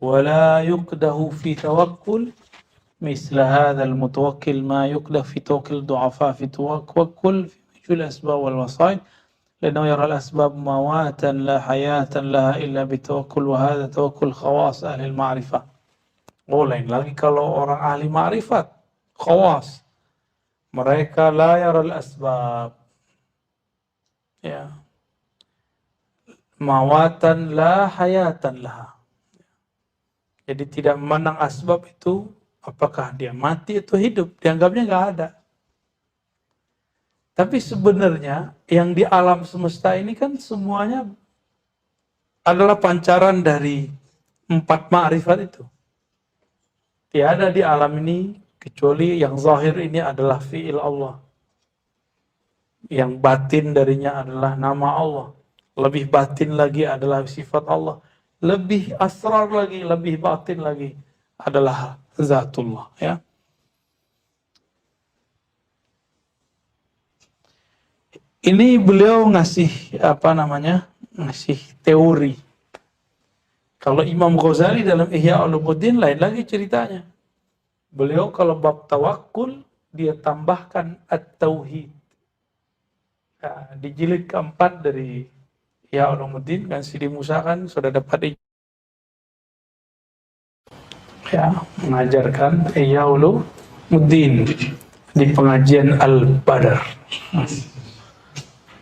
ولا يقده في توكل مثل هذا المتوكل ما يقده في توكل الضعفاء في توكل في الأسباب والوسائل لأنه يرى الأسباب مواتا لا حياة لها إلا بتوكل وهذا توكل خواص أهل المعرفة. Lain lagi kalau orang ahli ma'rifat, khawas, mereka la yaral asbab, ya, mawatan la hayatan laha. Jadi tidak memandang asbab itu apakah dia mati atau hidup, dianggapnya nggak ada. Tapi sebenarnya yang di alam semesta ini kan semuanya adalah pancaran dari 4 ma'rifat itu. Tiada di alam ini kecuali yang zahir ini adalah fi'il Allah. Yang batin darinya adalah nama Allah. Lebih batin lagi adalah sifat Allah. Lebih asrar lagi, lebih batin lagi adalah zatullah, ya. Ini beliau ngasih ngasih teori. Kalau Imam Ghazali dalam Ihya Ulumuddin lain lagi ceritanya. Beliau kalau bab tawakkul dia tambahkan at-tauhid. Nah, di jilid keempat dari Ihya Ulumuddin kan Sidi Musa kan sudah dapat mengajarkan Ihya Ulumuddin di pengajian Al-Badar.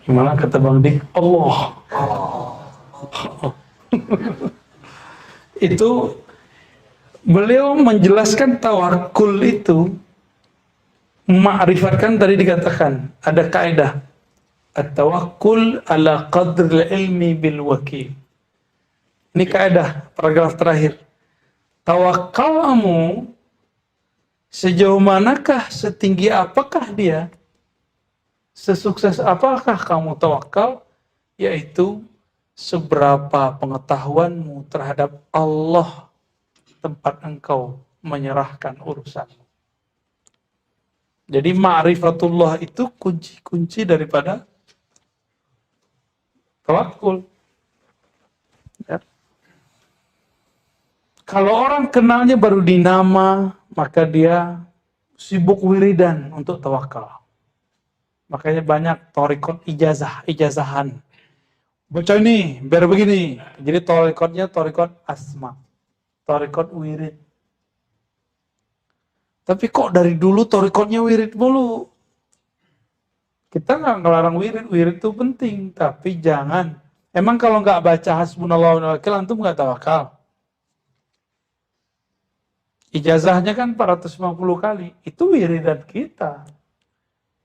Gimana kata Bang Dik? Allah. Itu beliau menjelaskan tawakul itu ma'rifatkan tadi dikatakan ada kaidah at-tawakkul ala qadri ilmi bil wakil. Ini kaidah paragraf terakhir. Tawakalmu sejauh manakah, setinggi apakah dia, sesukses apakah kamu tawakal, yaitu seberapa pengetahuanmu terhadap Allah tempat engkau menyerahkan urusanmu. Jadi ma'rifatullah itu kunci-kunci daripada tawakul. Ya. Kalau orang kenalnya baru di nama, maka dia sibuk wiridan untuk tawakal. Makanya banyak thariqat ijazahan. Baca ini, biar begini. Jadi thariqatnya thariqat asma. Thariqat wirid. Tapi kok dari dulu thariqatnya wirid mulu? Kita nggak ngelarang wirid. Wirid itu penting. Tapi jangan. Emang kalau nggak baca hasbunallah wa ni'mal wakil, antum nggak tawakal? Ijazahnya kan 450 kali. Itu wiridan kita.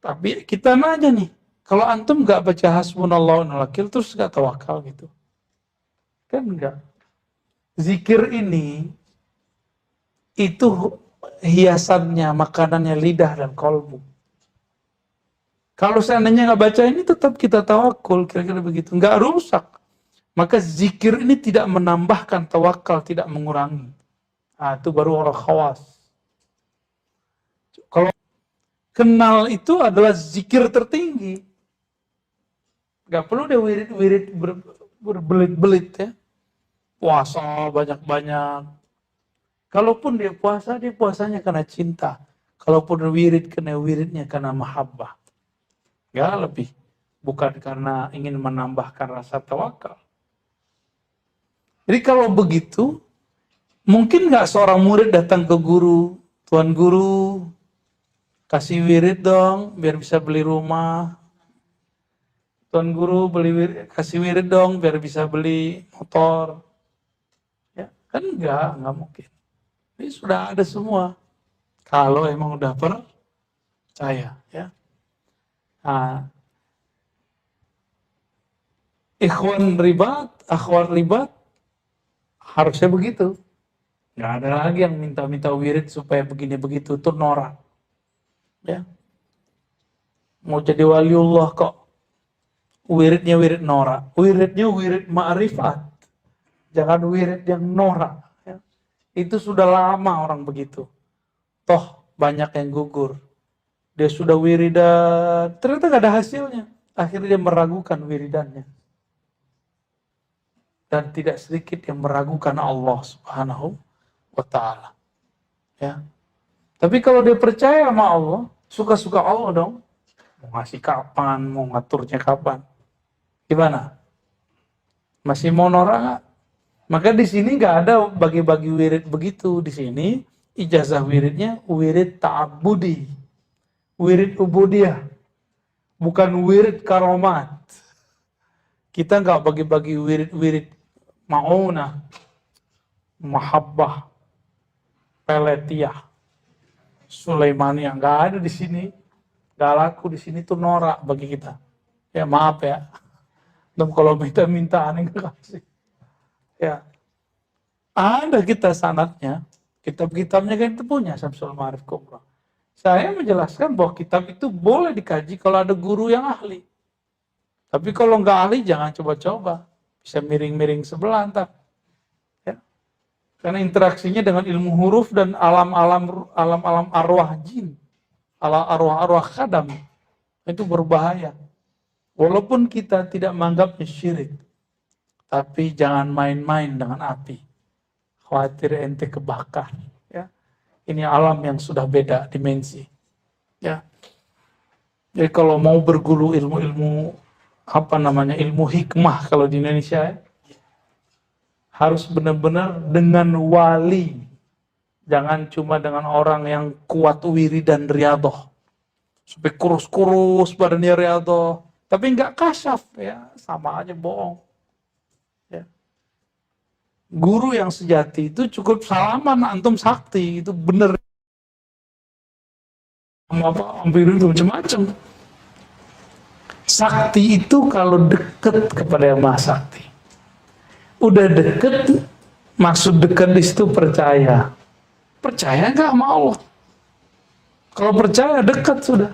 Tapi kita nanya nih, kalau antum nggak baca hasbunallah wa ni'mal wakil terus nggak tawakal gitu, kan enggak. Zikir ini itu hiasannya, makanannya lidah dan kolbu. Kalau seandainya nggak baca ini tetap kita tawakul, kira-kira begitu, nggak rusak. Maka zikir ini tidak menambahkan tawakal, tidak mengurangi. Nah, itu baru orang khawas. Kalau kenal itu adalah zikir tertinggi. Gak perlu dia wirid-wirid berbelit-belit ya. Puasa banyak-banyak. Kalaupun dia puasa, dia puasanya karena cinta. Kalaupun wirid, kena wiridnya karena mahabbah. Gak lebih. Bukan karena ingin menambahkan rasa tawakal. Jadi kalau begitu, mungkin gak seorang murid datang ke guru, Tuan Guru, kasih wirid dong, biar bisa beli rumah. Tuan Guru kasih wirid dong, biar bisa beli motor. Ya, kan enggak mungkin. Ini sudah ada semua. Kalau emang udah percaya, ya. Nah, ikhwan ribat, akhwat ribat, harusnya begitu. Nggak ada lagi yang minta-minta wirid supaya begini begitu, itu norak. Ya. Mau jadi waliullah kok wiridnya wirid norak, wiridnya wirid ma'rifat, jangan wirid yang norak. Ya. Itu sudah lama orang begitu. Toh banyak yang gugur. Dia sudah wiridan, ternyata nggak ada hasilnya. Akhirnya dia meragukan wiridannya. dan tidak sedikit yang meragukan Allah Subhanahu wa Ta'ala. Ya. Tapi kalau dia percaya sama Allah, suka-suka Allah dong. Mau ngasih kapan, mau ngaturnya kapan. Gimana? Masih mau norak nggak? Maka di sini nggak ada bagi-bagi wirid begitu. Di sini ijazah wiridnya wirid ta'abudi, wirid ubudiyah, bukan wirid karomat. Kita nggak bagi-bagi wirid-wirid ma'unah, mahabbah, peletiyah, Sulaimaniyah. Nggak ada di sini. Nggak laku di sini tuh norak bagi kita. Ya maaf ya. Dan kalau minta aneh nggak kasih. Ya. Ada kita sanadnya. Kitab-kitabnya kan itu punya Syamsul Ma'arif Kubra. Saya menjelaskan bahwa kitab itu boleh dikaji kalau ada guru yang ahli. Tapi kalau nggak ahli jangan coba-coba. Bisa miring-miring sebelah ntar. Ya. Karena interaksinya dengan ilmu huruf dan alam-alam arwah jin. Arwah-arwah khadam. Itu berbahaya. Walaupun kita tidak menganggapnya syirik. Tapi jangan main-main dengan api. Khawatir ente kebakar. Ya. Ini alam yang sudah beda dimensi. Ya. Jadi kalau mau berguru ilmu-ilmu ilmu hikmah kalau di Indonesia ya, harus benar-benar dengan wali. Jangan cuma dengan orang yang kuat wiri dan riadoh. Sampai kurus-kurus badannya riadoh. Tapi nggak kasyaf ya, sama aja bohong. Ya. Guru yang sejati itu cukup salaman antum sakti, itu bener. Hampir itu macam-macam. Sakti itu kalau deket kepada yang Maha Sakti. Udah deket, maksud deket di situ percaya. Percaya nggak sama Allah? Kalau percaya dekat sudah.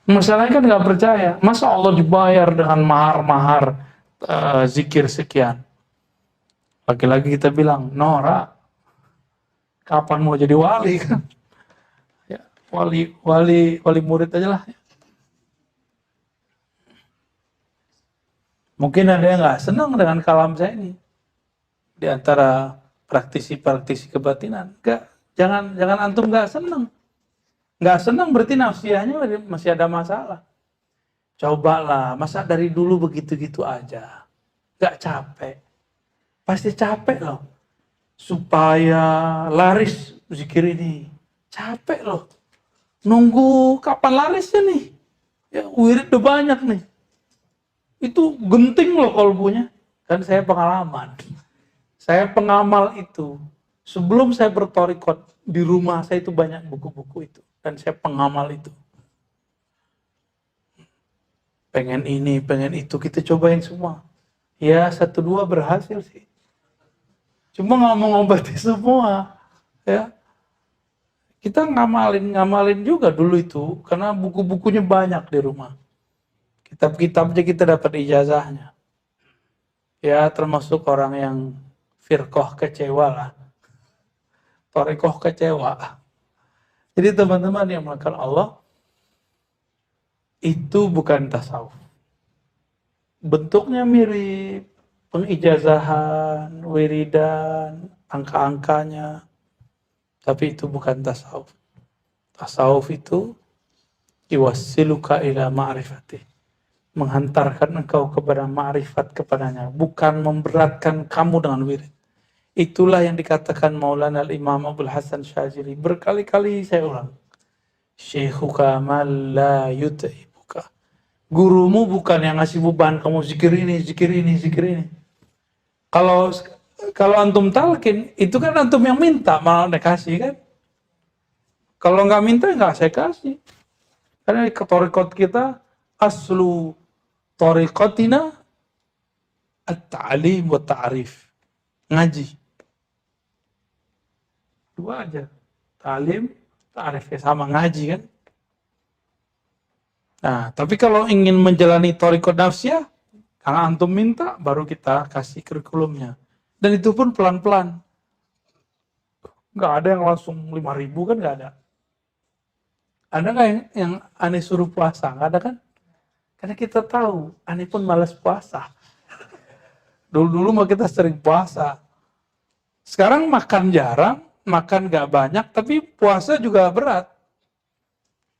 Masalahnya kan nggak percaya. Masa Allah dibayar dengan mahar-mahar zikir sekian? Lagi-lagi kita bilang, Nora, kapan mau jadi wali kan? Ya, wali murid aja lah. Mungkin ada yang nggak senang dengan kalam saya ini. Di antara praktisi-praktisi kebatinan. Jangan antum nggak senang. Nggak senang berarti nafsiyahnya masih ada masalah. Cobalah, masa dari dulu begitu-gitu aja. Nggak capek. Pasti capek loh. Supaya laris zikir ini. Capek loh. Nunggu kapan larisnya nih. Ya, wirid udah banyak nih. Itu genting loh kalbunya. Kan saya pengalaman. Saya pengamal itu. Sebelum saya bertorikot, di rumah saya itu banyak buku-buku itu. Dan saya pengamal itu. Pengen ini, pengen itu. Kita cobain semua. Ya, 1-2 berhasil sih. Cuma nggak mau ngobati semua. Ya. Kita ngamalin juga dulu itu. Karena buku-bukunya banyak di rumah. Kitab-kitabnya kita dapat ijazahnya. Ya, termasuk orang yang firqoh kecewa lah. Torikoh kecewa. Jadi teman-teman yang melakukan Allah, itu bukan tasawuf. Bentuknya mirip, pengijazahan, wiridan, angka-angkanya. Tapi itu bukan tasawuf. Tasawuf itu yuwassiluka ila ma'rifatih. Menghantarkan engkau kepada ma'rifat kepadanya. Bukan memberatkan kamu dengan wirid. Itulah yang dikatakan Maulana Al-Imam Abdul Hasan Syazili. Berkali-kali saya ulang. Syekhuka man la yut'ibuka. Gurumu bukan yang ngasih beban kamu zikir ini, zikir ini, zikir ini. Kalau antum talqin, itu kan antum yang minta, malah dikasih kan. Kalau nggak minta, nggak saya kasih. Karena di torikot kita, aslu torikotina at-ta'lim wa ta'rif. Ngaji. 2 aja. Ta'lim, ta'rif, sama ngaji kan. Nah, tapi kalau ingin menjalani torikot nafsiyah, karena antum minta, baru kita kasih kurikulumnya. Dan itu pun pelan-pelan. Nggak ada yang langsung 5.000 kan, nggak ada. Ada nggak yang aneh suruh puasa? Nggak ada kan? Karena kita tahu, aneh pun malas puasa. Dulu-dulu mah kita sering puasa. Sekarang makan jarang, makan gak banyak, tapi puasa juga berat.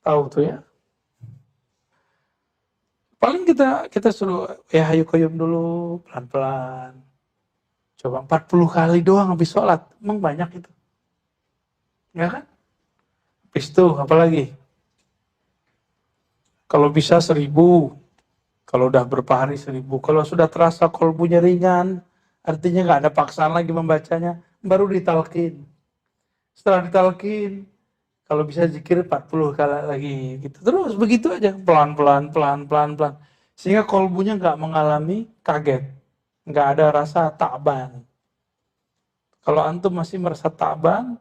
Tahu tuh ya. Paling kita suruh, ya ayo koyum dulu, pelan-pelan. Coba 40 kali doang habis sholat. Emang banyak itu? Ya kan? Habis itu, apalagi? Kalau bisa 1000. Kalau udah berapa hari 1000. Kalau sudah terasa kolbunya ringan, artinya nggak ada paksaan lagi membacanya, baru ditalkin. Setelah ditalkin, kalau bisa zikir 40 kali lagi. Gitu. Terus begitu aja, pelan-pelan, pelan-pelan. Sehingga kolbunya nggak mengalami kaget. Nggak ada rasa takban. Kalau antum masih merasa takban,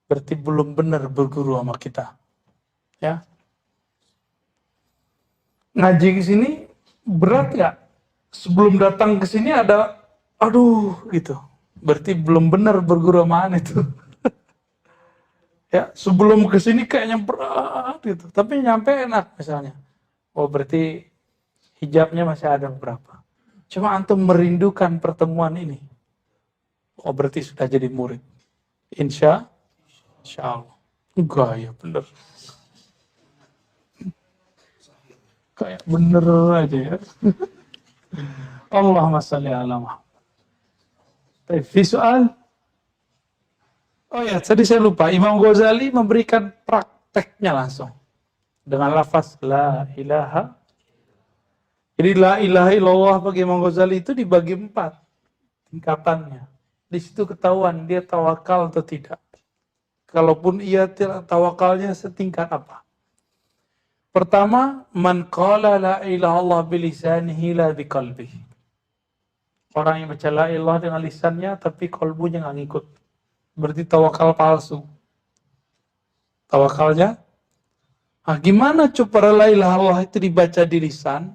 berarti belum benar berguru sama kita. Ya. Ngaji ke sini berat nggak? Sebelum datang ke sini ada, aduh gitu. Berarti belum benar berguru sama itu. Ya, sebelum ke sini kayaknya berat gitu. Tapi nyampe enak misalnya. Oh, berarti hijabnya masih ada beberapa. Cuma antum merindukan pertemuan ini. Oh, berarti sudah jadi murid. Insya Allah. Enggak ya, bener. Kayak bener aja ya. Allahumma sholli ala Muhammad. Fi soal? Oh ya, tadi saya lupa. Imam Ghazali memberikan prakteknya langsung. Dengan lafaz la ilaha. Jadi la ilaha illallah bagi Imam Ghazali itu dibagi 4 tingkatannya. Di situ ketahuan dia tawakal atau tidak. Kalaupun ia tawakalnya setingkat apa. Pertama, man qala la ilaha illallah bilisanihi la biqalbihi. Orang yang baca la ilaha dengan lisannya tapi kalbunya nggak ngikut. Berarti tawakal palsu. Tawakalnya, gimana coba la ilaha illallah itu dibaca di lisan,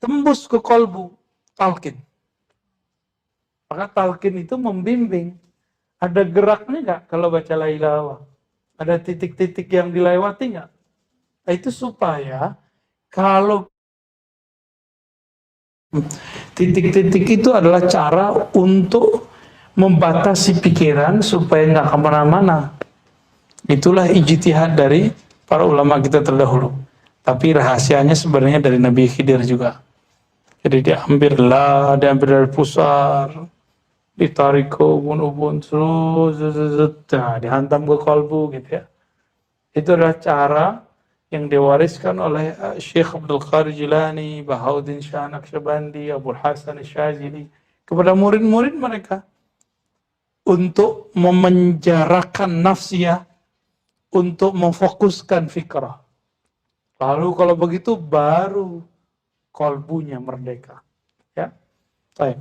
tembus ke kalbu, talqin. Maka talqin itu membimbing. Ada geraknya nggak kalau baca la ilaha illallah? Ada titik-titik yang dilewati nggak? Nah, itu supaya kalau titik-titik itu adalah cara untuk membatasi pikiran supaya nggak kemana-mana. Itulah ijtihad dari para ulama kita terdahulu. Tapi rahasianya sebenarnya dari Nabi Khidir juga. Jadi diambil dari pusar, ditarik ke ubun-ubun, terus dihantam ke kalbu gitu ya. Itu adalah cara yang diwariskan oleh Syekh Abdul Qadir Jilani, Bahauddin Shah Naqsyabandi, Abul Hasan Syazili kepada murid-murid mereka untuk memenjarakan nafsiyah, untuk memfokuskan fikrah. Lalu kalau begitu baru kalbunya merdeka. Ya, baik.